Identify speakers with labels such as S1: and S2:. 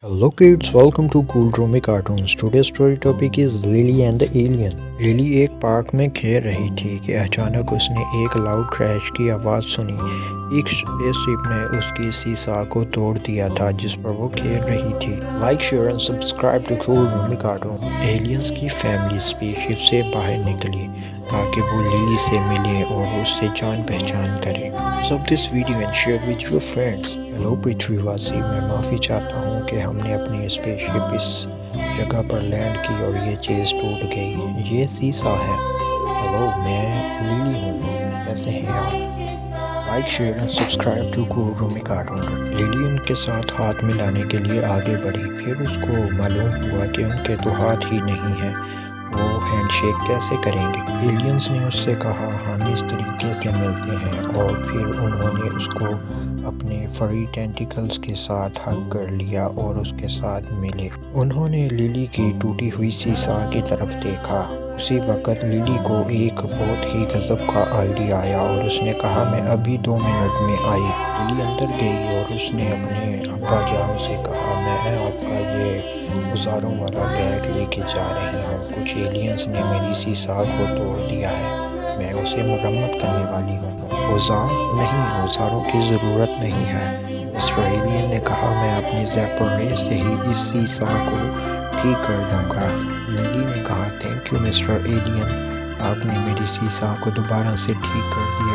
S1: Hello kids, welcome to Cool Romi Cartoons. Today's story topic is Lily and the Alien. Lily एक park में खेल रही थी कि अचानक उसने एक लाउड क्रैश की आवाज़ सुनी। एक स्पेसशिप ने उसकी सीसा को तोड़ दिया था जिस पर वो खेल रही थी। Like share and subscribe to cool Romi cartoon. Aliens की फैमिली स्पेसशिप से बाहर निकली ताकि वो लिली से मिले और उससे जान पहचान करे। सब this video and share with your friends. Hello पृथ्वीवासी, मैं माफ़ी चाहता हूँ कि हमने अपनी स्पेसशिप इस जगह पर लैंड की और ये चीज़ टूट गई। ये सीसा है। हेलो, मैं लिली हूँ, कैसे हैं आप? Like share and subscribe to cool Romi cartoon. Lily उनके साथ हाथ मिलाने के लिए आगे बढ़ी। फिर उसको मालूम हुआ कि उनके तो हाथ ही नहीं हैं, वो हैंडशेक कैसे करेंगे। एलियंस ने उससे कहा हम इस तरीके से मिलते हैं, और फिर उन्होंने उसको अपने फरी टेंटिकल्स के साथ हग कर लिया और उसके साथ मिले। उन्होंने लिली की टूटी हुई सीसा की तरफ देखा। उसी वक्त लिली को एक बहुत ही गजब का आइडिया आया और उसने कहा मैं अभी 2 मिनट में आई। लिली अंदर गई और उसने अपने अब्बा जान से कहा मैं आपका ये औजारों वाला बैग लेके जा रही हूँ। कुछ एलियंस ने मेरी सीसा को तोड़ दिया है, मैं उसे मरम्मत करने वाली हूँ। औजार नहीं, औजारों की ज़रूरत नहीं है। मिस्टर एलियन ने कहा मैं अपनी ज़ैपर से ही इस सीसा को ठीक कर दूँगा। लिली ने कहा थैंक यू मिस्टर एलियन, आपने मेरी सीसा को दोबारा से ठीक कर दिया।